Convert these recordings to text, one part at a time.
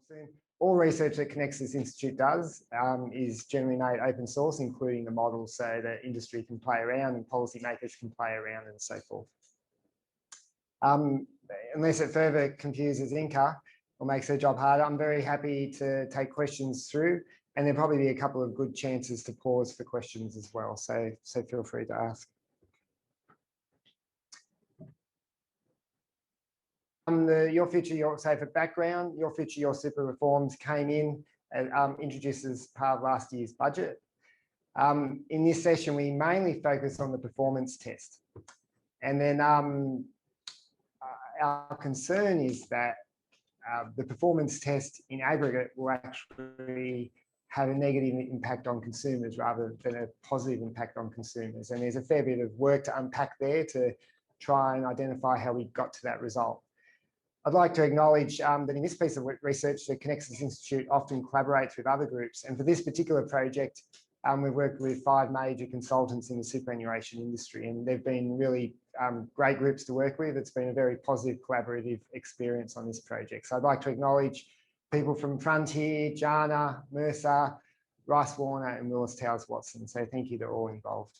soon. All research that Conexus Institute does is generally made open source, including the models, so that industry can play around and policymakers can play around and so forth. Unless it further confuses Inca or makes their job harder, I'm very happy to take questions through, and there'll probably be a couple of good chances to pause for questions as well. So feel free to ask. The Your Future, Your Safer background, Your Future, Your Super reforms came in and introduced as part of last year's budget. In this session, we mainly focus on the performance test. And then our concern is that the performance test in aggregate will actually have a negative impact on consumers rather than a positive impact on consumers. And there's a fair bit of work to unpack there to try and identify how we got to that result. I'd like to acknowledge that in this piece of research, the Conexus Institute often collaborates with other groups. And for this particular project, we've worked with 5 major consultants in the superannuation industry, and they've been really great groups to work with. It's been a very positive collaborative experience on this project. So I'd like to acknowledge people from Frontier, Jana, Mercer, Rice Warner, and Willis Towers Watson. So thank you to all involved.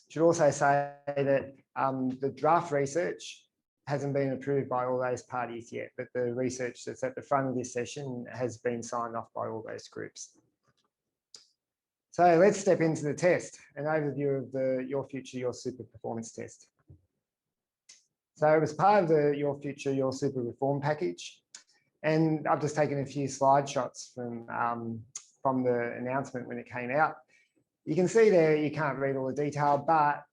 Should also say that the draft research hasn't been approved by all those parties yet, but the research that's at the front of this session has been signed off by all those groups. So let's step into the test, an overview of the Your Future, Your Super performance test. So it was part of the Your Future, Your Super reform package. And I've just taken a few slide shots from the announcement when it came out. You can see there, you can't read all the detail, but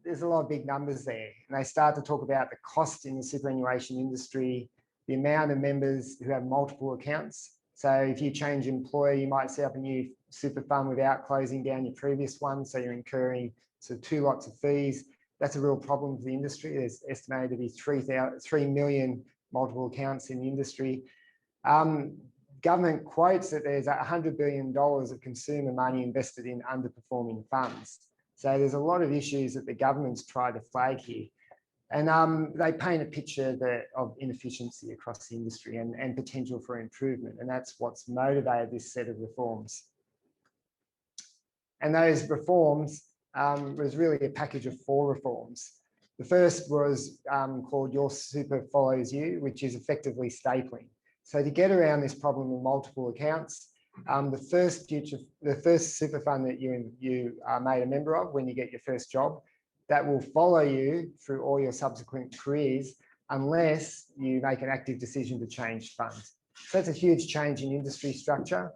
there's a lot of big numbers there. And they start to talk about the cost in the superannuation industry, the amount of members who have multiple accounts. So if you change employer, you might set up a new super fund without closing down your previous one. So you're incurring 2 lots of fees. That's a real problem for the industry. There's estimated to be 3 million multiple accounts in the industry. Government quotes that there's $100 billion of consumer money invested in underperforming funds. So there's a lot of issues that the government's tried to flag here. And they paint a picture of inefficiency across the industry and potential for improvement. And that's what's motivated this set of reforms. And those reforms was really a package of 4 reforms. The first was called Your Super Follows You, which is effectively stapling. So to get around this problem of multiple accounts, the first super fund that you are made a member of when you get your first job, that will follow you through all your subsequent careers unless you make an active decision to change funds. So that's a huge change in industry structure,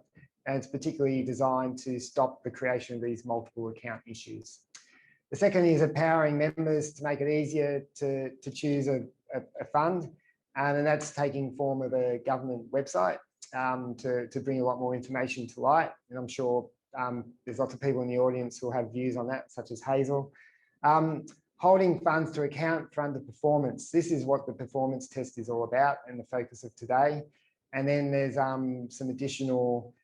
and it's particularly designed to stop the creation of these multiple account issues. The second is empowering members to make it easier to choose a fund, and that's taking form of a government website to bring a lot more information to light. And I'm sure there's lots of people in the audience who will have views on that, such as Hazel. Holding funds to account for underperformance. This is what the performance test is all about and the focus of today. And then there's some additional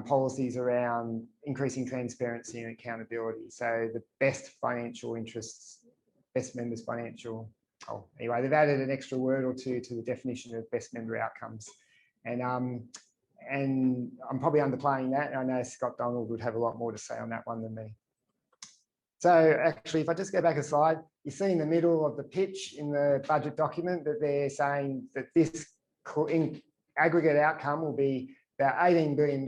policies around increasing transparency and accountability. So the best financial interests, best members financial. Oh, anyway, they've added an extra word or two to the definition of best member outcomes. And I'm probably underplaying that. And I know Scott Donald would have a lot more to say on that one than me. So actually, if I just go back a slide, you see in the middle of the pitch in the budget document that they're saying that this aggregate outcome will be about $18 billion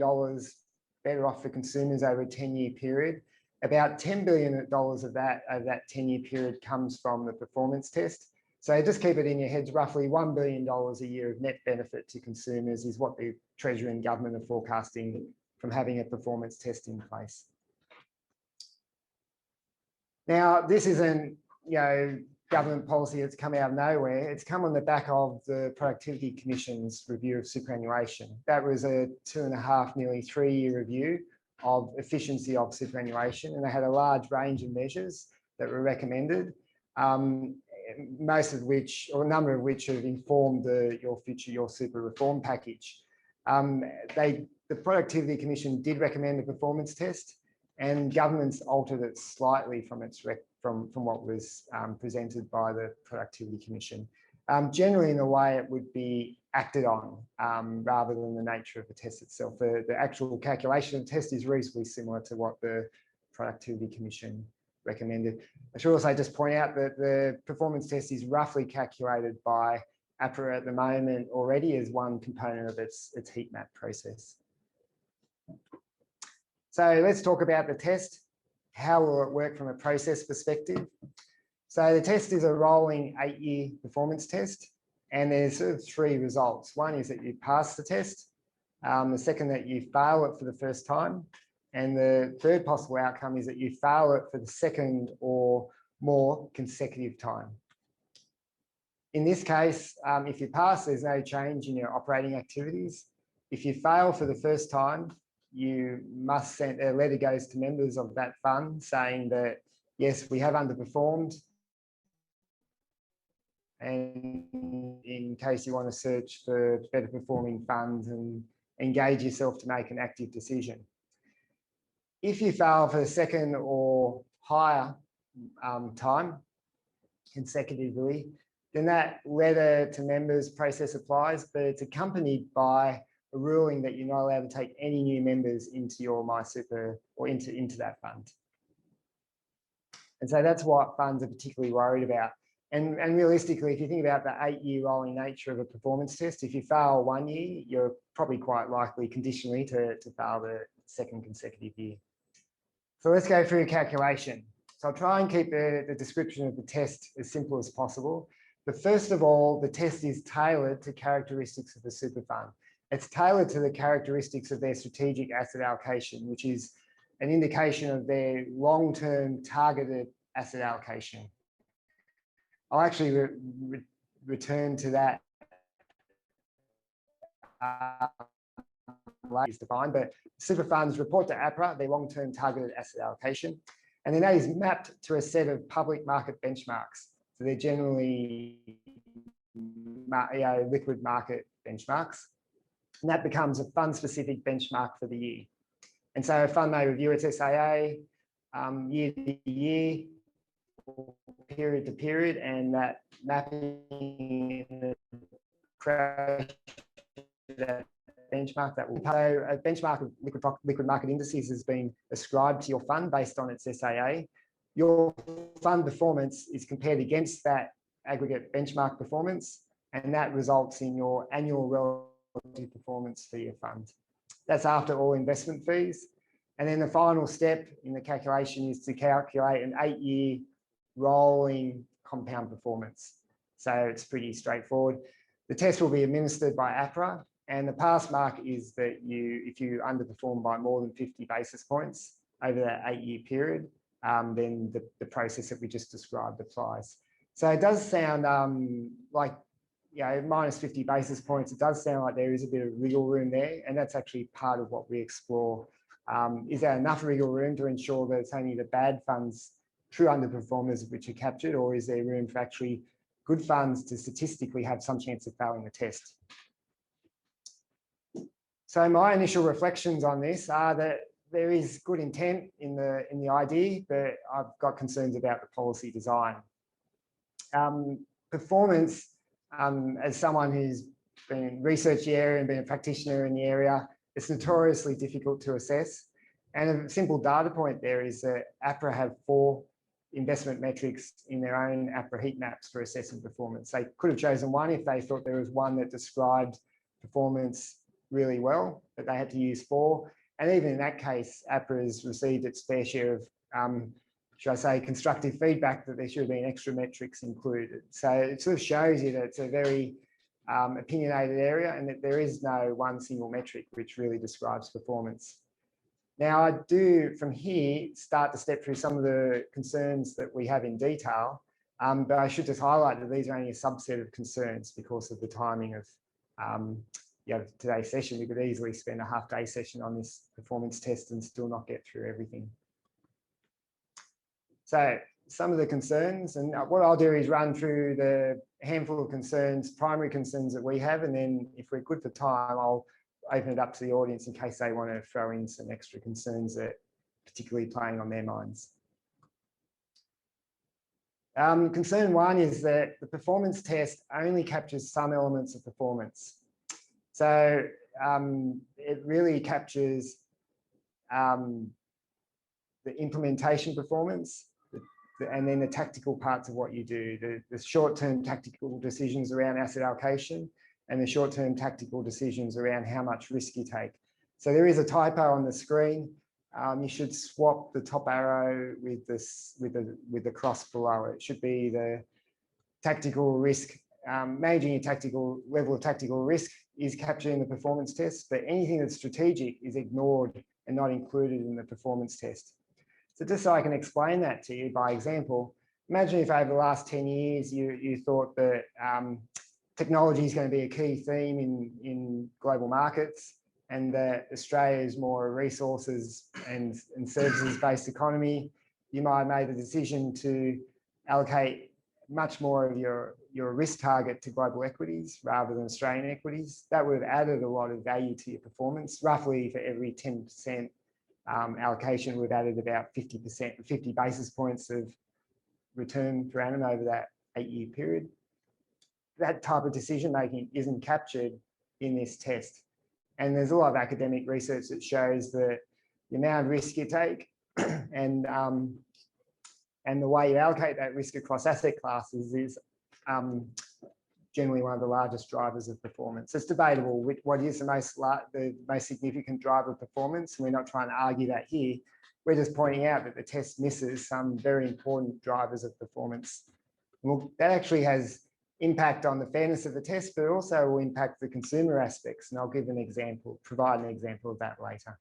better off for consumers over a 10-year period. About $10 billion of that over that 10-year period comes from the performance test. So just keep it in your heads, roughly $1 billion a year of net benefit to consumers is what the Treasury and government are forecasting from having a performance test in place. Now, this isn't, government policy that's come out of nowhere. It's come on the back of the Productivity Commission's review of superannuation. That was a 2.5, nearly 3-year review of efficiency of superannuation, and they had a large range of measures that were recommended, most of which, or a number of which, have informed the Your Future, Your Super reform package. The Productivity Commission did recommend a performance test, and government's altered it slightly from its from what was presented by the Productivity Commission. generally in a way it would be acted on rather than the nature of the test itself. The actual calculation of the test is reasonably similar to what the Productivity Commission recommended. I should also just point out that the performance test is roughly calculated by APRA at the moment already as one component of its heat map process. So let's talk about the test. How will it work from a process perspective? So the test is a rolling 8-year performance test, and there's sort of 3 results. One is that you pass the test, the second that you fail it for the first time, and the third possible outcome is that you fail it for the second or more consecutive time. In this case, if you pass, there's no change in your operating activities. If you fail for the first time, you must send a letter goes to members of that fund saying that, yes, we have underperformed. And in case you want to search for better performing funds and engage yourself to make an active decision. If you fail for the second or higher time consecutively, then that letter to members process applies, but it's accompanied by a ruling that you're not allowed to take any new members into your MySuper or into that fund. And so that's what funds are particularly worried about. And realistically, if you think about the 8-year rolling nature of a performance test, if you fail 1 year, you're probably quite likely conditionally to fail the second consecutive year. So let's go through calculation. So I'll try and keep the description of the test as simple as possible. But first of all, the test is tailored to characteristics of the super fund. It's tailored to the characteristics of their strategic asset allocation, which is an indication of their long-term targeted asset allocation. I'll actually return to that is defined, but super funds report to APRA their long-term targeted asset allocation, and then that is mapped to a set of public market benchmarks. So they're generally liquid market benchmarks, and that becomes a fund-specific benchmark for the year. And so a fund may review its SAA year to year, period to period, and that mapping in the that benchmark that will. So a benchmark of liquid market indices has been ascribed to your fund based on its SAA. Your fund performance is compared against that aggregate benchmark performance, and that results in your annual relative performance for your fund. That's after all investment fees. And then the final step in the calculation is to calculate an 8-year rolling compound performance. So it's pretty straightforward. The test will be administered by APRA, and the pass mark is that if you underperform by more than 50 basis points over that 8-year period, then the process that we just described applies. So it does sound like, minus 50 basis points, it does sound like there is a bit of wriggle room there, and that's actually part of what we explore. Is there enough wriggle room to ensure that it's only the bad funds, true underperformers, which are captured, or is there room for actually good funds to statistically have some chance of failing the test? So my initial reflections on this are that there is good intent in the idea, but I've got concerns about the policy design. Performance, as someone who's been in research the area and been a practitioner in the area, it's notoriously difficult to assess. And a simple data point there is that APRA have 4 investment metrics in their own APRA heat maps for assessing performance. They could have chosen one if they thought there was one that described performance really well, but they had to use 4. And even in that case, APRA has received its fair share of, should I say, constructive feedback that there should have been extra metrics included. So it sort of shows you that it's a very opinionated area and that there is no one single metric which really describes performance. Now, I do from here start to step through some of the concerns that we have in detail, but I should just highlight that these are only a subset of concerns because of the timing of today's session. We could easily spend a half-day session on this performance test and still not get through everything. So some of the concerns, and what I'll do is run through the handful of concerns, primary concerns that we have, and then if we're good for time, I'll open it up to the audience in case they want to throw in some extra concerns that are particularly playing on their minds. Concern one is that the performance test only captures some elements of performance. So it really captures the implementation performance, and then the tactical parts of what you do, the short-term tactical decisions around asset allocation and the short-term tactical decisions around how much risk you take. So there is a typo on the screen. You should swap the top arrow with the cross below it. It should be the tactical risk. Managing your tactical level of tactical risk is captured in the performance test, but anything that's strategic is ignored and not included in the performance test. So just so I can explain that to you by example, imagine if over the last 10 years you thought that technology is going to be a key theme in global markets, and that Australia is more a resources and services-based economy. You might have made the decision to allocate much more of your risk target to global equities rather than Australian equities. That would have added a lot of value to your performance. Roughly for every 10% allocation, we've added about 50 basis points of return per annum over that 8-year period. That type of decision making isn't captured in this test. And there's a lot of academic research that shows that the amount of risk you take and the way you allocate that risk across asset classes is generally one of the largest drivers of performance. It's debatable what is the most significant driver of performance, and we're not trying to argue that here. We're just pointing out that the test misses some very important drivers of performance. Well, that actually has impact on the fairness of the test, but it also will impact the consumer aspects, and I'll give an example, provide an example of that later.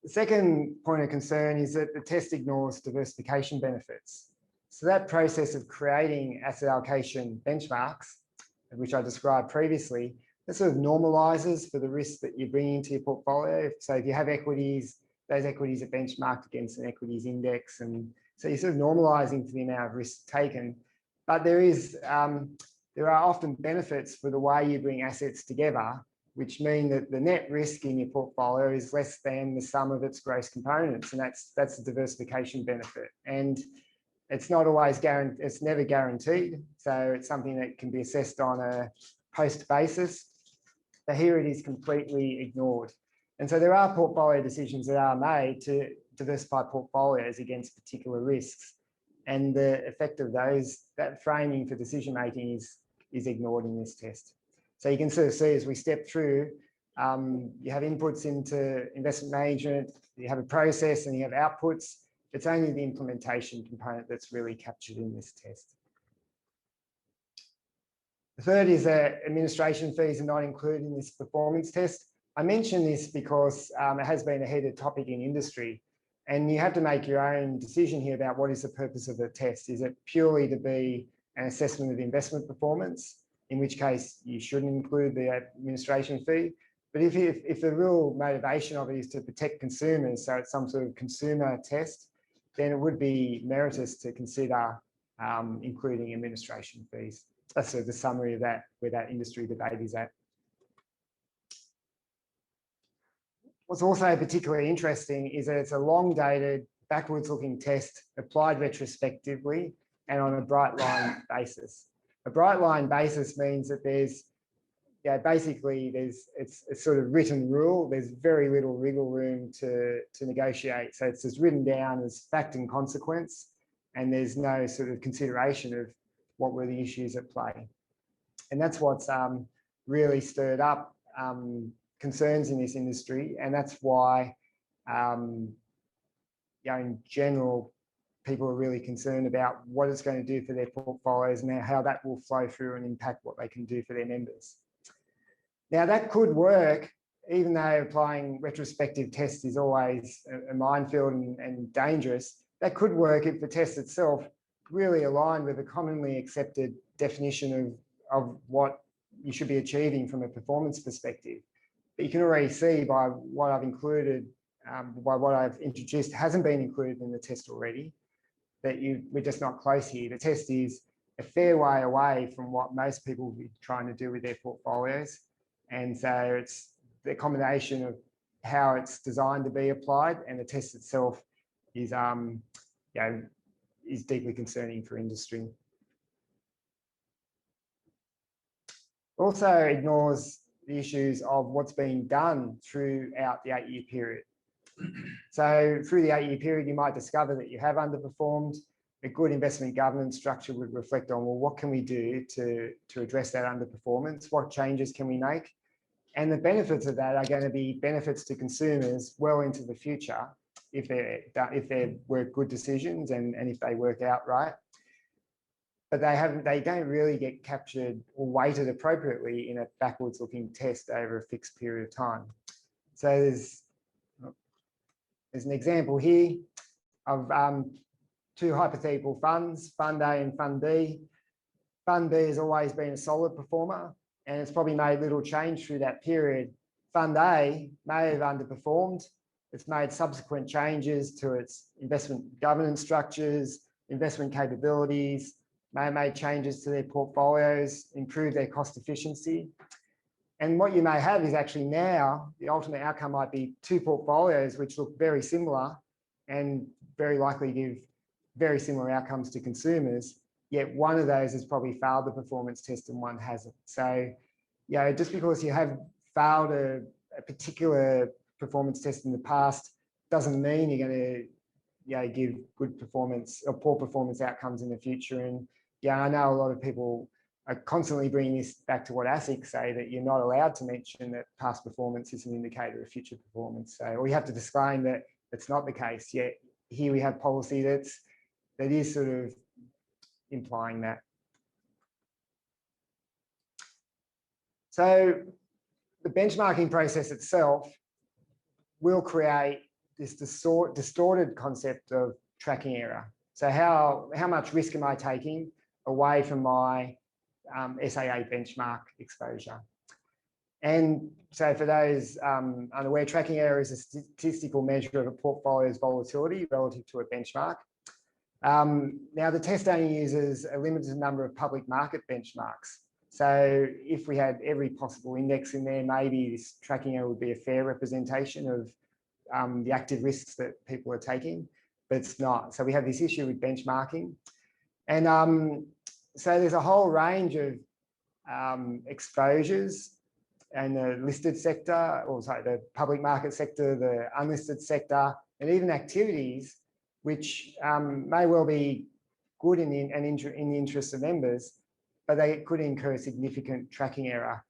The second point of concern is that the test ignores diversification benefits. So that process of creating asset allocation benchmarks, which I described previously, that sort of normalizes for the risk that you bring into your portfolio. So if you have equities, those equities are benchmarked against an equities index. And so you're sort of normalizing for the amount of risk taken. But there are often benefits for the way you bring assets together, which mean that the net risk in your portfolio is less than the sum of its gross components. And that's a diversification benefit. And it's not always guaranteed, it's never guaranteed. So it's something that can be assessed on a post basis. But here it is completely ignored. And so there are portfolio decisions that are made to diversify portfolios against particular risks. And the effect of those, that framing for decision making is ignored in this test. So you can sort of see as we step through, you have inputs into investment management, you have a process and you have outputs. It's only the implementation component that's really captured in this test. The third is that administration fees are not included in this performance test. I mention this because it has been a heated topic in industry, and you have to make your own decision here about what is the purpose of the test. Is it purely to be an assessment of investment performance, in which case you shouldn't include the administration fee? But if the real motivation of it is to protect consumers, so it's some sort of consumer test, then it would be meritorious to consider including administration fees. That's sort of the summary of that, where that industry debate is at. What's also particularly interesting is that it's a long-dated, backwards-looking test applied retrospectively and on a bright line basis. A bright line basis means that there's, basically it's sort of written rule. There's very little wiggle room to negotiate. So it's just written down as fact and consequence, and there's no sort of consideration of what were the issues at play. And that's what's really stirred up concerns in this industry. And that's why, in general, people are really concerned about what it's going to do for their portfolios and how that will flow through and impact what they can do for their members. Now, that could work, even though applying retrospective tests is always a minefield and dangerous. That could work if the test itself really aligned with a commonly accepted definition of what you should be achieving from a performance perspective. But you can already see by what I've included, by what I've introduced, hasn't been included in the test already, that we're just not close here. The test is a fair way away from what most people will be trying to do with their portfolios. And so it's the combination of how it's designed to be applied, and the test itself is is deeply concerning for industry. Also ignores the issues of what's being done throughout the 8-year period. So through the 8-year period, you might discover that you have underperformed. A good investment governance structure would reflect on, well, what can we do to address that underperformance? What changes can we make? And the benefits of that are going to be benefits to consumers well into the future if they work good decisions and if they work out right. But they don't really get captured or weighted appropriately in a backwards looking test over a fixed period of time. So there's an example here of two hypothetical funds, Fund A and Fund B. Fund B has always been a solid performer and it's probably made little change through that period. Fund A may have underperformed. It's made subsequent changes to its investment governance structures, investment capabilities, may have made changes to their portfolios, improved their cost efficiency. And what you may have is actually now the ultimate outcome might be two portfolios which look very similar and very likely give very similar outcomes to consumers, yet one of those has probably failed the performance test and one hasn't. So, just because you have failed a particular performance test in the past doesn't mean you're going to give good performance or poor performance outcomes in the future. And I know a lot of people are constantly bringing this back to what ASIC say, that you're not allowed to mention that past performance is an indicator of future performance. So we have to disclaim that it's not the case. Yet here we have policy that is sort of implying that. So the benchmarking process itself will create this distorted concept of tracking error. So how much risk am I taking away from my SAA benchmark exposure? And so for those unaware, tracking error is a statistical measure of a portfolio's volatility relative to a benchmark. Now the test only uses a limited number of public market benchmarks. So if we had every possible index in there, maybe this tracking error would be a fair representation of the active risks that people are taking, but it's not. So we have this issue with benchmarking. And so there's a whole range of exposures and the listed sector, or sorry, the public market sector, the unlisted sector, and even activities which may well be good in the interest of members, but they could incur significant tracking error.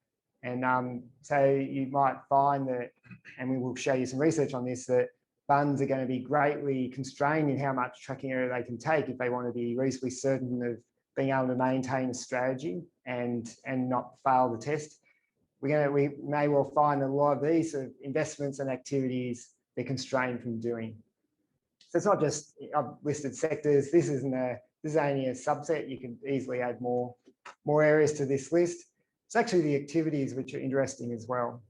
And so you might find that, and we will show you some research on this, that funds are going to be greatly constrained in how much tracking error they can take if they want to be reasonably certain of being able to maintain a strategy and not fail the test. We may well find a lot of these sort of investments and activities they're constrained from doing. So it's not just listed sectors. This is only a subset. You can easily add more areas to this list. It's actually the activities which are interesting as well.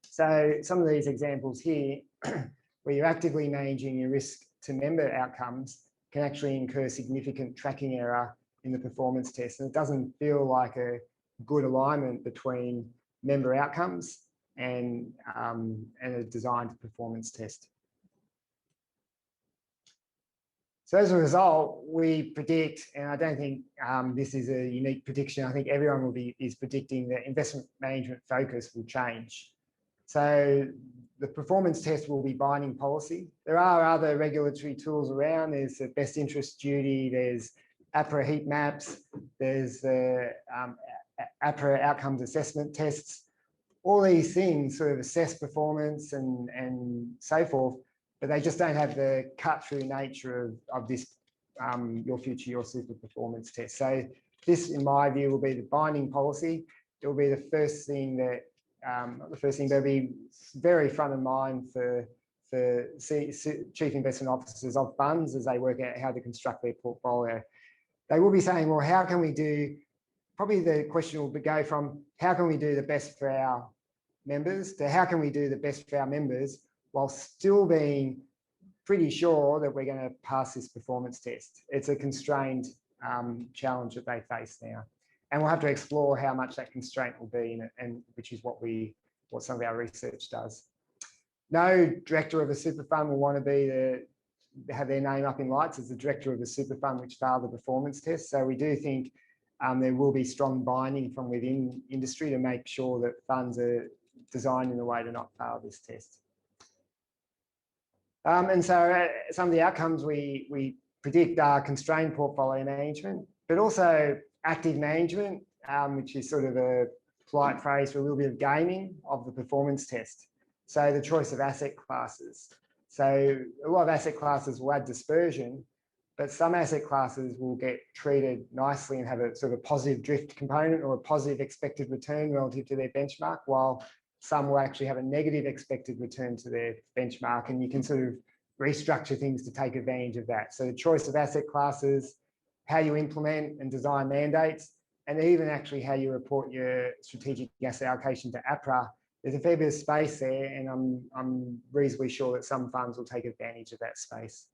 So some of these examples here, where you're actively managing your risk to member outcomes, can actually incur significant tracking error in the performance test. And it doesn't feel like a good alignment between member outcomes and a designed performance test. So as a result, we predict, and I don't think this is a unique prediction, I think everyone is predicting that investment management focus will change. So the performance test will be binding policy. There are other regulatory tools around. There's the best interest duty, there's APRA heat maps, there's the APRA outcomes assessment tests. All these things sort of assess performance and so forth, but they just don't have the cut-through nature of this Your Future, Your Super performance test. So this, in my view, will be the binding policy. It will be the first thing that, not the first thing, but it'll be very front of mind for chief investment officers of funds as they work out how to construct their portfolio. They will be saying, well, how can we do, probably the question will go from how can we do the best for our members to how can we do the best for our members while still being pretty sure that we're going to pass this performance test. It's a constrained challenge that they face now. And we'll have to explore how much that constraint will be, and which is what some of our research does. No director of a super fund will want to be have their name up in lights as the director of a super fund which failed the performance test. So we do think there will be strong binding from within industry to make sure that funds are designed in a way to not fail this test. And so some of the outcomes we predict are constrained portfolio management, but also active management, which is sort of a polite phrase for a little bit of gaming of the performance test. So the choice of asset classes. So a lot of asset classes will add dispersion, but some asset classes will get treated nicely and have a sort of positive drift component or a positive expected return relative to their benchmark, while some will actually have a negative expected return to their benchmark, and you can sort of restructure things to take advantage of that. So the choice of asset classes, how you implement and design mandates, and even actually how you report your strategic asset allocation to APRA. There's a fair bit of space there, and I'm reasonably sure that some funds will take advantage of that space.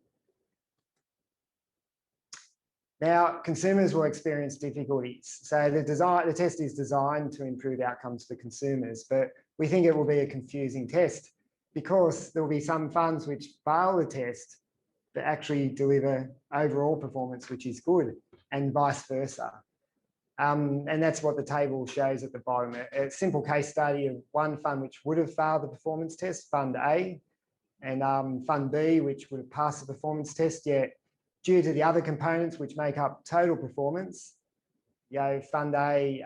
Now, consumers will experience difficulties. So the test is designed to improve outcomes for consumers, but we think it will be a confusing test because there will be some funds which fail the test but actually deliver overall performance which is good, and vice versa. And that's what the table shows at the bottom. A simple case study of one fund which would have failed the performance test, Fund A, and Fund B, which would have passed the performance test, yet due to the other components which make up total performance, Fund A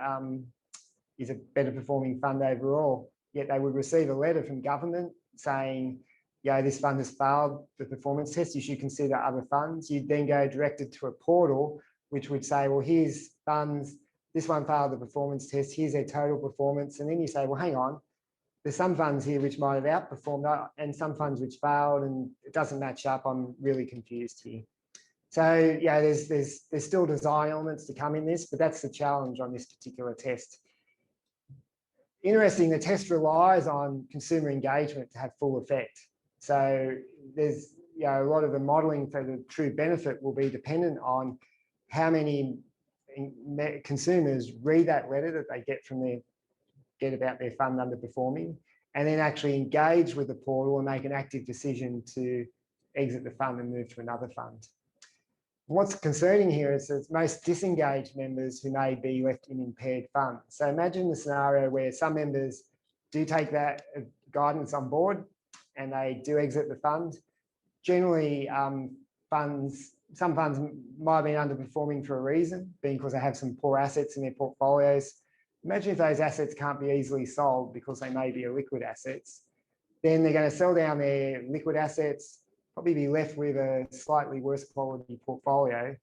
is a better performing fund overall, yet they would receive a letter from government saying, this fund has failed the performance test, you should consider other funds. You'd then go directed to a portal which would say, well, here's funds, this one failed the performance test, here's their total performance. And then you say, well, hang on, there's some funds here which might have outperformed and some funds which failed, and it doesn't match up. I'm really confused here. So there's still design elements to come in this, but that's the challenge on this particular test. Interesting, the test relies on consumer engagement to have full effect. So there's a lot of the modelling for the true benefit will be dependent on how many consumers read that letter that they get about their fund underperforming, and then actually engage with the portal and make an active decision to exit the fund and move to another fund. What's concerning here is it's most disengaged members who may be left in impaired funds. So imagine the scenario where some members do take that guidance on board and they do exit the fund. Generally, some funds might have been underperforming for a reason, being because they have some poor assets in their portfolios. Imagine if those assets can't be easily sold because they may be illiquid assets. Then they're going to sell down their liquid assets, probably be left with a slightly worse quality portfolio,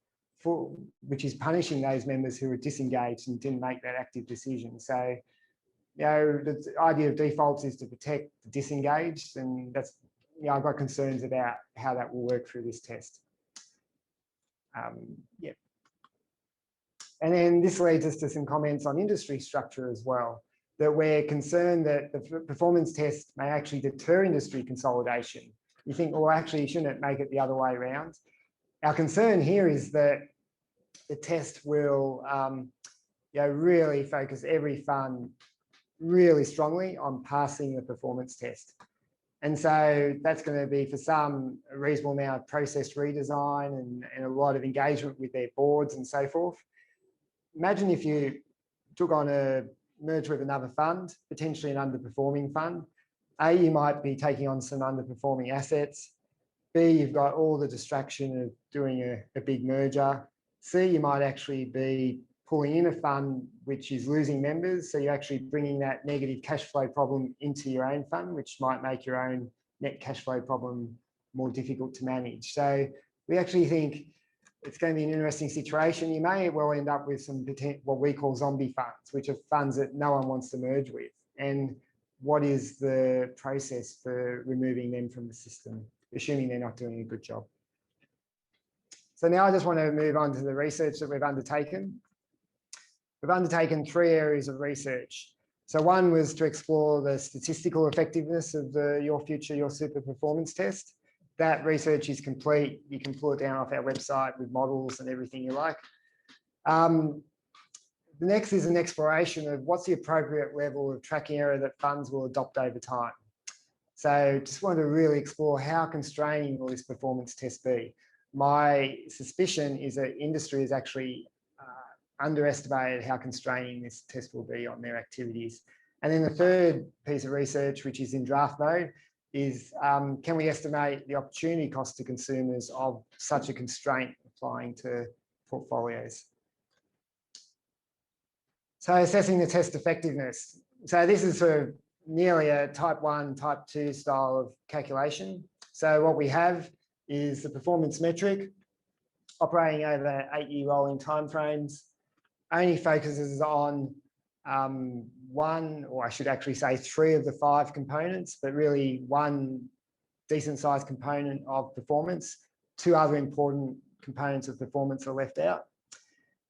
which is punishing those members who are disengaged and didn't make that active decision. So, the idea of defaults is to protect the disengaged, and that's, I've got concerns about how that will work through this test. And then this leads us to some comments on industry structure as well, that we're concerned that the performance test may actually deter industry consolidation. You think, well, actually, shouldn't it make it the other way around? Our concern here is that the test will really focus every fund really strongly on passing the performance test. And so that's going to be, for some, a reasonable amount of process redesign and a lot of engagement with their boards and so forth. Imagine if you took on a merge with another fund, potentially an underperforming fund. A, you might be taking on some underperforming assets. B, you've got all the distraction of doing a big merger. C, you might actually be pulling in a fund which is losing members. So you're actually bringing that negative cash flow problem into your own fund, which might make your own net cash flow problem more difficult to manage. So we actually think it's going to be an interesting situation. You may well end up with some what we call zombie funds, which are funds that no one wants to merge with. And what is the process for removing them from the system, assuming they're not doing a good job? So now I just want to move on to the research that we've undertaken. We've undertaken 3 areas of research. So one was to explore the statistical effectiveness of the Your Future, Your Super performance test. That research is complete. You can pull it down off our website with models and everything you like. The next is an exploration of what's the appropriate level of tracking error that funds will adopt over time. So just wanted to really explore how constraining will this performance test be. My suspicion is that industry has actually underestimated how constraining this test will be on their activities. And then the third piece of research, which is in draft mode, is can we estimate the opportunity cost to consumers of such a constraint applying to portfolios? So assessing the test effectiveness. So this is sort of nearly a type 1, type 2 style of calculation. So what we have is the performance metric operating over 8-year rolling timeframes, only focuses on one, or I should actually say 3 of the 5 components, but really one decent sized component of performance. 2 other important components of performance are left out.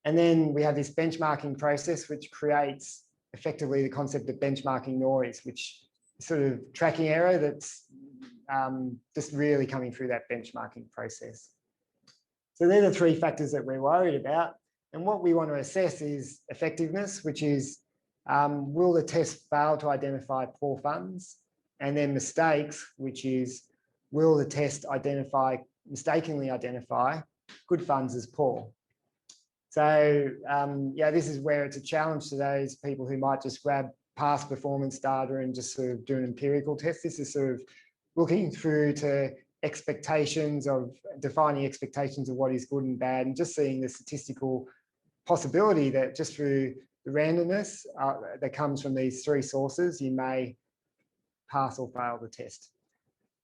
And then we have this benchmarking process, which creates effectively the concept of benchmarking noise, which is sort of tracking error that's just really coming through that benchmarking process. So they're the 3 factors that we're worried about. And what we want to assess is effectiveness, which is will the test fail to identify poor funds? And then mistakes, which is will the test mistakenly identify good funds as poor? So yeah, this is where it's a challenge to those people who might just grab past performance data and just sort of do an empirical test. This is sort of looking through to expectations of defining expectations of what is good and bad, and just seeing the statistical possibility that just through the randomness that comes from these 3 sources, you may pass or fail the test.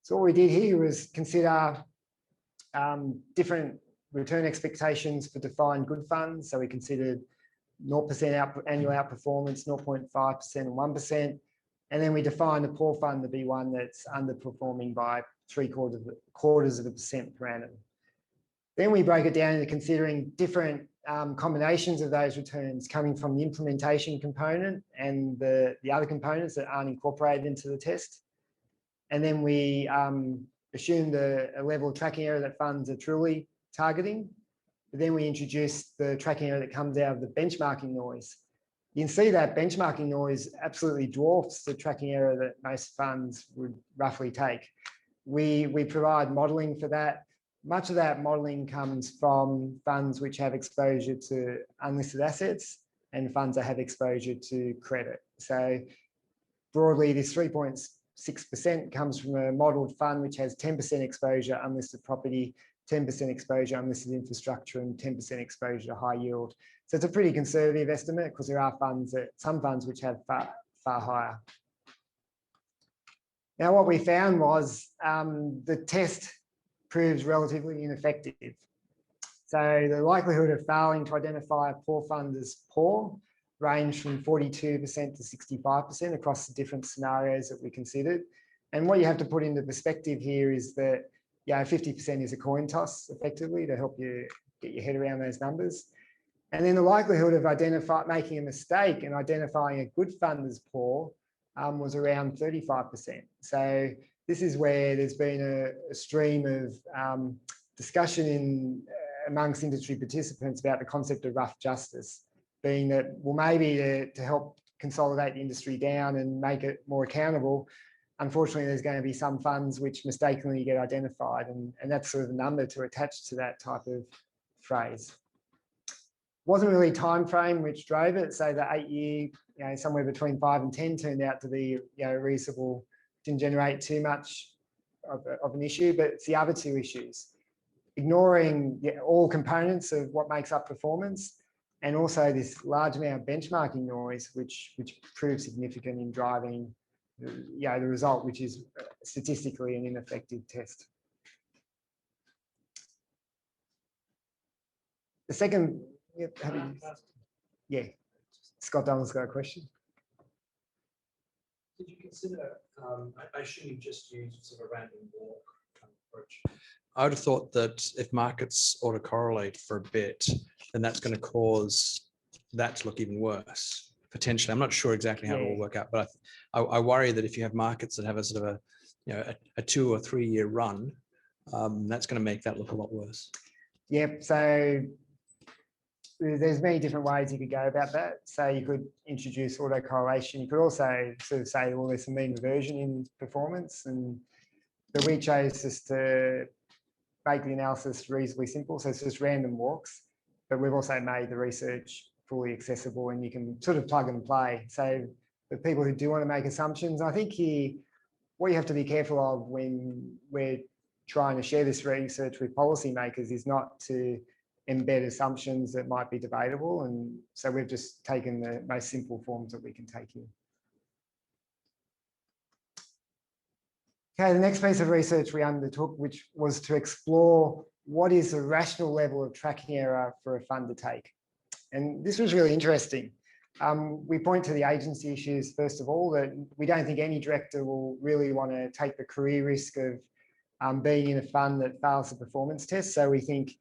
So what we did here was consider different return expectations for defined good funds. So we considered 0% annual outperformance, 0.5% and 1%. And then we defined the poor fund to be one that's underperforming by 0.75% per annum. Then we broke it down into considering different combinations of those returns coming from the implementation component and the other components that aren't incorporated into the test. And then we assumed a level of tracking error that funds are truly targeting. But then we introduced the tracking error that comes out of the benchmarking noise. You can see that benchmarking noise absolutely dwarfs the tracking error that most funds would roughly take. We provide modelling for that. Much of that modelling comes from funds which have exposure to unlisted assets and funds that have exposure to credit. So broadly, this 3.6% comes from a modelled fund which has 10% exposure unlisted property, 10% exposure unlisted infrastructure, and 10% exposure to high yield. So it's a pretty conservative estimate because there are some funds which have far higher. Now, what we found was the test proves relatively ineffective. So the likelihood of failing to identify a poor fund as poor ranged from 42% to 65% across the different scenarios that we considered. And what you have to put into perspective here is that 50% is a coin toss effectively to help you get your head around those numbers. And then the likelihood of making a mistake and identifying a good fund as poor was around 35%. So this is where there's been a stream of discussion amongst industry participants about the concept of rough justice, being that, well, maybe to help consolidate the industry down and make it more accountable, unfortunately, there's going to be some funds which mistakenly get identified, and that's sort of a number to attach to that type of phrase. Wasn't really time frame which drove it. So the 8-year, somewhere between 5 and 10 turned out to be reasonable. Didn't generate too much of an issue, but it's the other 2 issues. Ignoring all components of what makes up performance, and also this large amount of benchmarking noise, which proves significant in driving the result, which is statistically an ineffective test. The second, Scott Donald's got a question. Did you consider, I assume you just used sort of a random walk approach. I would have thought that if markets autocorrelate for a bit, then that's going to cause that to look even worse, potentially. I'm not sure exactly how it will work out, but I worry that if you have markets that have a sort of a 2 or 3 year run, that's going to make that look a lot worse. Yep. So there's many different ways you could go about that. So you could introduce autocorrelation. You could also sort of say, well, there's some mean reversion in performance, but we chose just to make the analysis reasonably simple. So it's just random walks, but we've also made the research fully accessible and you can sort of plug and play. So the people who do want to make assumptions, I think here, what you have to be careful of when we're trying to share this research with policymakers is not to embed assumptions that might be debatable. And so we've just taken the most simple forms that we can take here. Okay, the next piece of research we undertook, which was to explore what is the rational level of tracking error for a fund to take. And this was really interesting. We point to the agency issues, first of all, that we don't think any director will really want to take the career risk of being in a fund that fails the performance test. So we think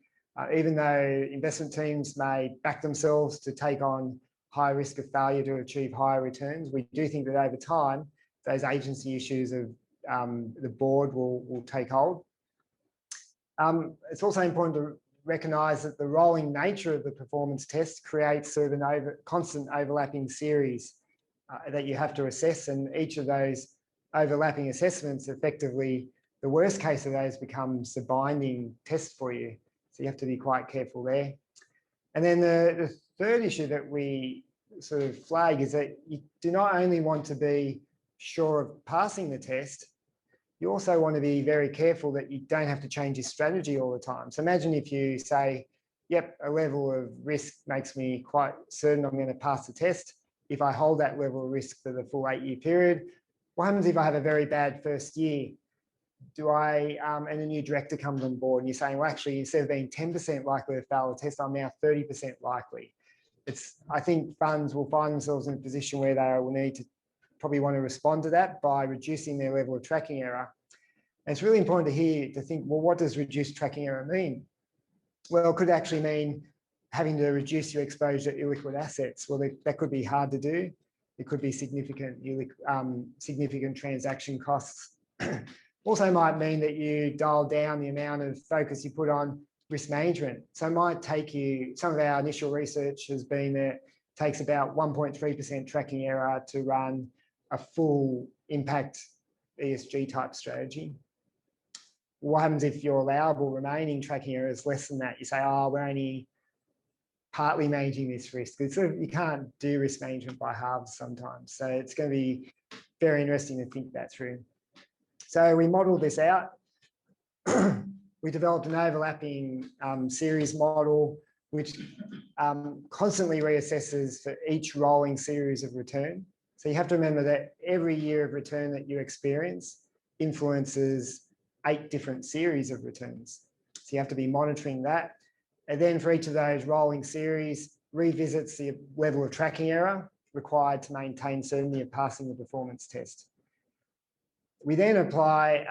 even though investment teams may back themselves to take on high risk of failure to achieve higher returns, we do think that over time, those agency issues of the board will take hold. It's also important to recognise that the rolling nature of the performance test creates sort of an constant overlapping series that you have to assess, and each of those overlapping assessments, effectively, the worst case of those becomes the binding test for you. So you have to be quite careful there. And then the third issue that we sort of flag is that you do not only want to be sure of passing the test, you also want to be very careful that you don't have to change your strategy all the time. So imagine if you say, yep, a level of risk makes me quite certain I'm going to pass the test. If I hold that level of risk for the full 8-year period, what happens if I have a very bad first year? And a new director comes on board and you're saying, well, actually, instead of being 10% likely to fail the test, I'm now 30% likely. I think funds will find themselves in a position where they will need to probably want to respond to that by reducing their level of tracking error. And it's really important to think, well, what does reduced tracking error mean? Well, it could actually mean having to reduce your exposure to illiquid assets. Well, that could be hard to do. It could be significant transaction costs. Also might mean that you dial down the amount of focus you put on risk management. So it might take you, some of our initial research has been that it takes about 1.3% tracking error to run a full impact ESG type strategy. What happens if your allowable remaining tracking error is less than that? You say, oh, we're only partly managing this risk. You can't do risk management by halves sometimes. So it's going to be very interesting to think that through. So we modeled this out. We developed an overlapping series model, which constantly reassesses for each rolling series of return. So you have to remember that every year of return that you experience influences 8 different series of returns. So you have to be monitoring that. And then for each of those rolling series, revisits the level of tracking error required to maintain certainty of passing the performance test. We then apply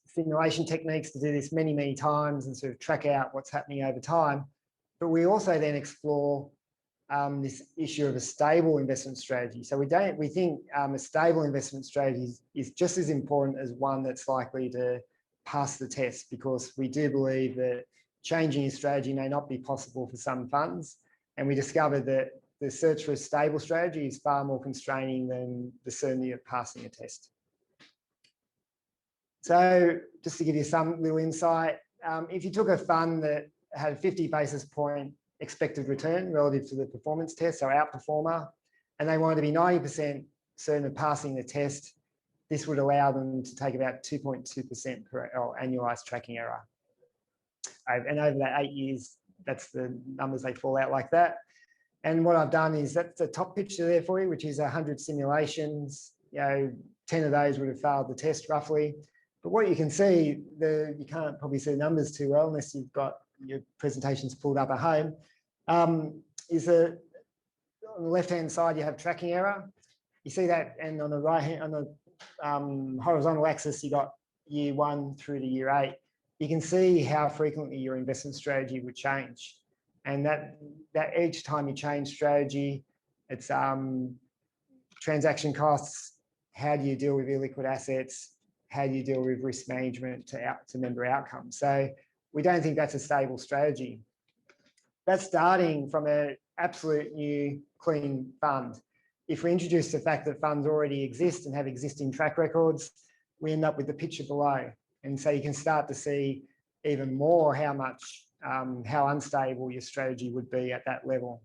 simulation techniques to do this many, many times and sort of track out what's happening over time. But we also then explore this issue of a stable investment strategy. So we think a stable investment strategy is just as important as one that's likely to pass the test, because we do believe that changing your strategy may not be possible for some funds. And we discovered that the search for a stable strategy is far more constraining than the certainty of passing a test. So just to give you some little insight, if you took a fund that had 50 basis point expected return relative to the performance test, so outperformer, and they wanted to be 90% certain of passing the test, this would allow them to take about 2.2% per annualized tracking error. And over that 8 years, that's the numbers they fall out like that. And what I've done is that's the top picture there for you, which is 100 simulations. 10 of those would have failed the test roughly. But what you can see, you can't probably see the numbers too well unless you've got your presentations pulled up at home, is that on the left-hand side, you have tracking error. You see that, and on the right-hand, on the horizontal axis, you got year 1 through to year 8. You can see how frequently your investment strategy would change. And that each time you change strategy, it's transaction costs, how do you deal with illiquid assets, how do you deal with risk management to member outcomes. So we don't think that's a stable strategy. that's starting from an absolute new clean fund. If we introduce the fact that funds already exist and have existing track records, we end up with the picture below. And so you can start to see even more how unstable your strategy would be at that level.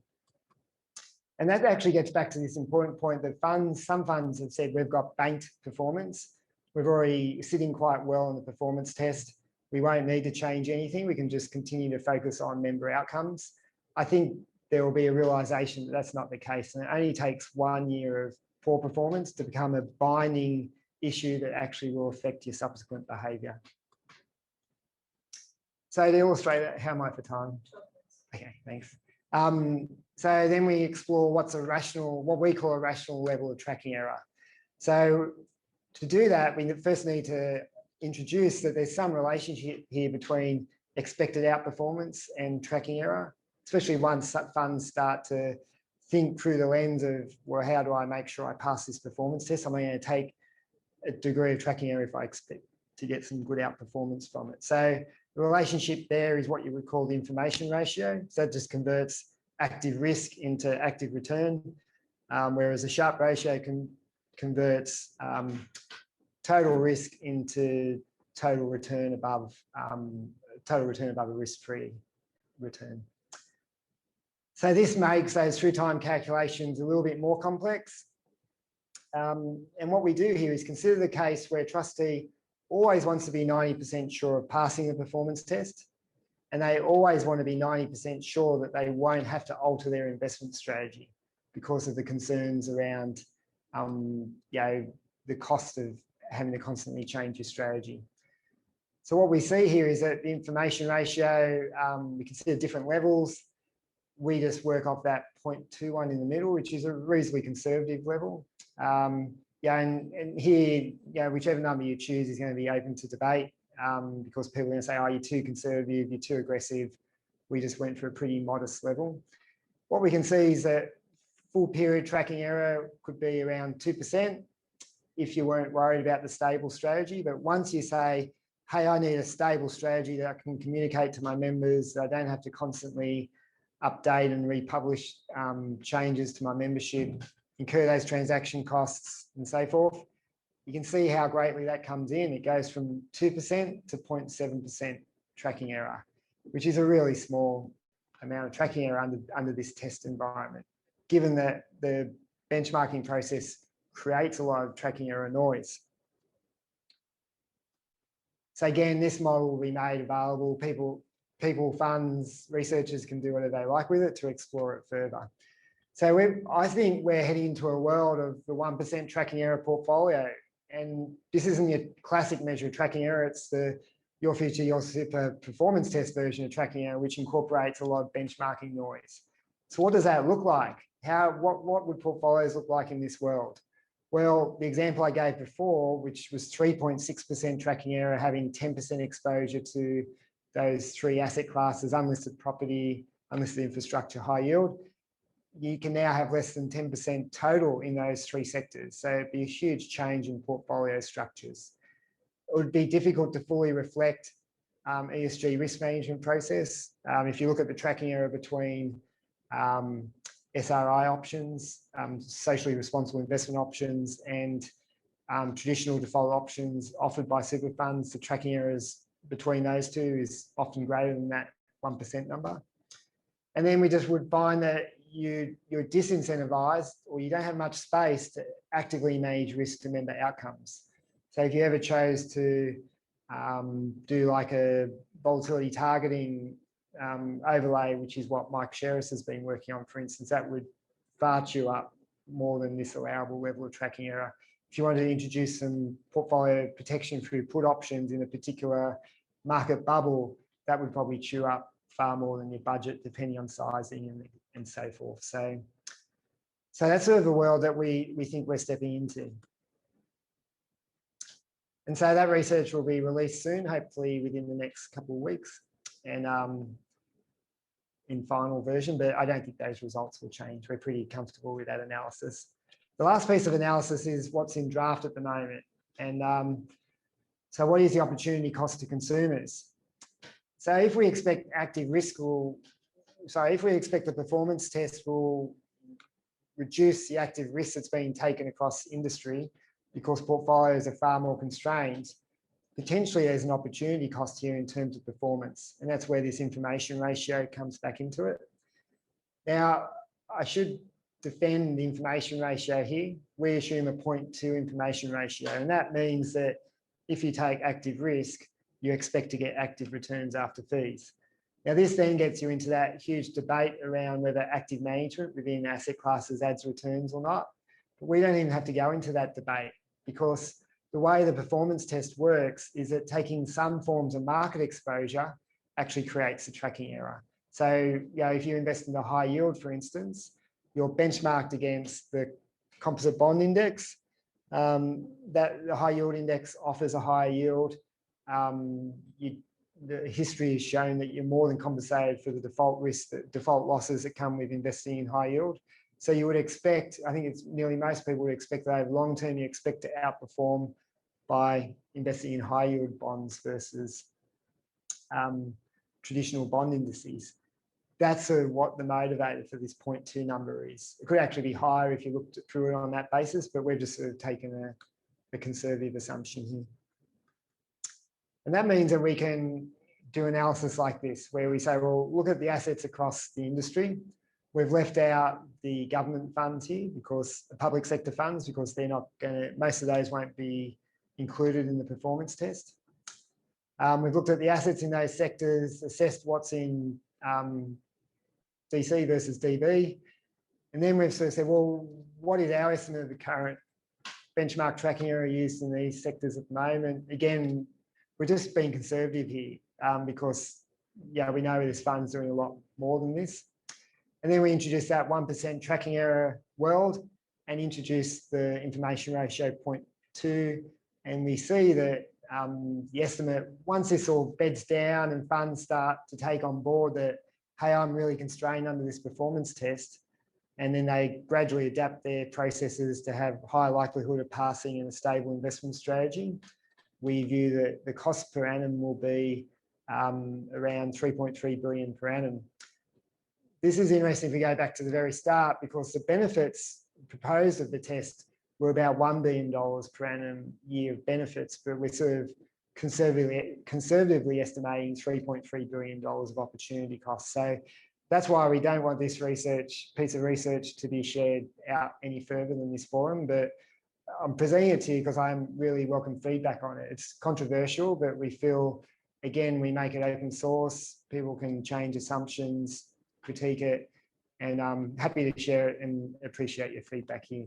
And that actually gets back to this important point that some funds have said we've got banked performance. We're already sitting quite well in the performance test. We won't need to change anything. We can just continue to focus on member outcomes. I think there will be a realization that that's not the case. And it only takes 1 year of poor performance to become a binding issue that actually will affect your subsequent behaviour. So to illustrate that, how am I for time? Okay, thanks. So then we explore what we call a rational level of tracking error. So to do that, we first need to introduce that there's some relationship here between expected outperformance and tracking error, especially once funds start to think through the lens of, well, how do I make sure I pass this performance test? I'm going to take a degree of tracking error if I expect to get some good outperformance from it. So the relationship there is what you would call the information ratio. So it just converts active risk into active return, whereas a Sharpe ratio converts total risk into total return above a risk-free return. So this makes those through time calculations a little bit more complex. And what we do here is consider the case where a trustee always wants to be 90% sure of passing the performance test, and they always want to be 90% sure that they won't have to alter their investment strategy because of the concerns around the cost of having to constantly change your strategy. So what we see here is that the information ratio, we consider different levels. We just work off that 0.21 in the middle, which is a reasonably conservative level. And here, whichever number you choose is going to be open to debate because people are going to say, oh, you're too conservative, you're too aggressive. We just went for a pretty modest level. What we can see is that full period tracking error could be around 2% if you weren't worried about the stable strategy. But once you say, hey, I need a stable strategy that I can communicate to my members, that I don't have to constantly update and republish changes to my membership, incur those transaction costs and so forth, you can see how greatly that comes in. It goes from 2% to 0.7% tracking error, which is a really small amount of tracking error under this test environment, given that the benchmarking process creates a lot of tracking error noise. So again, this model will be made available. People, funds, researchers can do whatever they like with it to explore it further. So I think we're heading into a world of the 1% tracking error portfolio. And this isn't your classic measure of tracking error. It's the Your Future, Your Super performance test version of tracking error, which incorporates a lot of benchmarking noise. So what does that look like? What would portfolios look like in this world? Well, the example I gave before, which was 3.6% tracking error, having 10% exposure to those three asset classes, unlisted property, unlisted infrastructure, high yield, you can now have less than 10% total in those three sectors. So it'd be a huge change in portfolio structures. It would be difficult to fully reflect ESG risk management process. If you look at the tracking error between SRI options, socially responsible investment options, and traditional default options offered by super funds, the tracking errors between those two is often greater than that 1% number. And then we just would find that you're disincentivized, or you don't have much space to actively manage risk to member outcomes. So if you ever chose to do like a volatility targeting overlay, which is what Mike Sheris has been working on, for instance, that would fart you up more than this allowable level of tracking error. If you wanted to introduce some portfolio protection through put options in a particular market bubble, that would probably chew up far more than your budget, depending on sizing and so forth. So that's sort of the world that we think we're stepping into. And so that research will be released soon, hopefully within the next couple of weeks, and in final version, but I don't think those results will change. We're pretty comfortable with that analysis. The last piece of analysis is what's in draft at the moment. And so what is the opportunity cost to consumers? So if we expect active risk will if we expect the performance test will reduce the active risk that's being taken across industry because portfolios are far more constrained, potentially there's an opportunity cost here in terms of performance. And that's where this information ratio comes back into it. Now, I should defend the information ratio here. We assume a 0.2 information ratio, and that means that if you take active risk, you expect to get active returns after fees. Now, this then gets you into that huge debate around whether active management within asset classes adds returns or not. But we don't even have to go into that debate, because the way the performance test works is that taking some forms of market exposure actually creates a tracking error. So, if you invest in the high yield, for instance, you're benchmarked against the composite bond index. That the high yield index offers a higher yield. The history has shown that you're more than compensated for the default risk, the default losses that come with investing in high yield. So you would expect, I think it's nearly most people would expect that over long term, you expect to outperform by investing in high yield bonds versus traditional bond indices. That's what the motivator for this 0.2 number is. It could actually be higher if you looked through it on that basis, but we've just sort of taken a conservative assumption here. And that means that we can do analysis like this, where we say, well, look at the assets across the industry. We've left out the government funds here, because the public sector funds, because they're not going to, most of those won't be included in the performance test. We've looked at the assets in those sectors, assessed what's in DC versus DB. And then we've sort of said, well, what is our estimate of the current benchmark tracking error used in these sectors at the moment? Again, we're just being conservative here, because we know this fund's doing a lot more than this. And then we introduce that 1% tracking error world and introduce the information ratio 0.2. And we see that the estimate, once this all beds down and funds start to take on board that, hey, I'm really constrained under this performance test, and then they gradually adapt their processes to have high likelihood of passing in a stable investment strategy, we view that the cost per annum will be around 3.3 billion per annum. This is interesting if we go back to the very start, because the benefits proposed of the test were about $1 billion per annum year of benefits, but we're sort of conservatively estimating $3.3 billion of opportunity costs. So that's why we don't want this piece of research to be shared out any further than this forum, but I'm presenting it to you because I'm really welcome feedback on it. It's controversial, but we feel, again, we make it open source. People can change assumptions, critique it, and I'm happy to share it and appreciate your feedback here.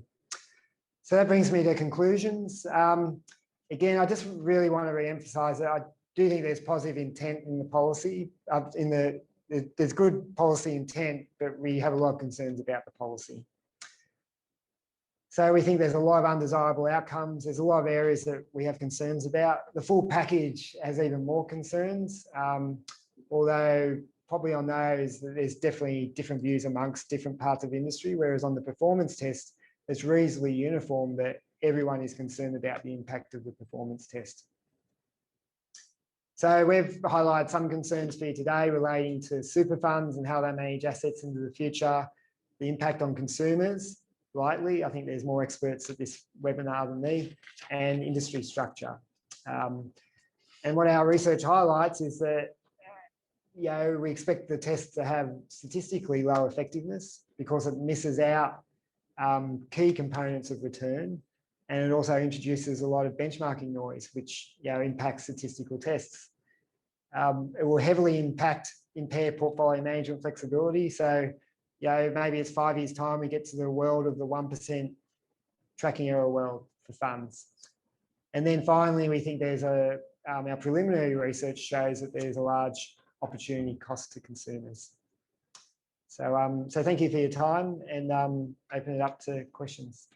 So that brings me to conclusions. Again, I just really want to re-emphasize that I do think there's positive intent in the policy. There's good policy intent, but we have a lot of concerns about the policy. So we think there's a lot of undesirable outcomes. There's a lot of areas that we have concerns about. The full package has even more concerns, although probably on those, there's definitely different views amongst different parts of industry, whereas on the performance test, it's reasonably uniform that everyone is concerned about the impact of the performance test. So we've highlighted some concerns for you today relating to super funds and how they manage assets into the future, the impact on consumers, lightly. I think there's more experts at this webinar than me, and industry structure. And what our research highlights is that we expect the test to have statistically low effectiveness because it misses out key components of return, and it also introduces a lot of benchmarking noise, which impacts statistical tests. It will heavily impair portfolio management flexibility. So maybe it's 5 years' time we get to the world of the 1% tracking error world for funds. And then finally, we think there's our preliminary research shows that there's a large opportunity cost to consumers. So, so thank you for your time, and open it up to questions.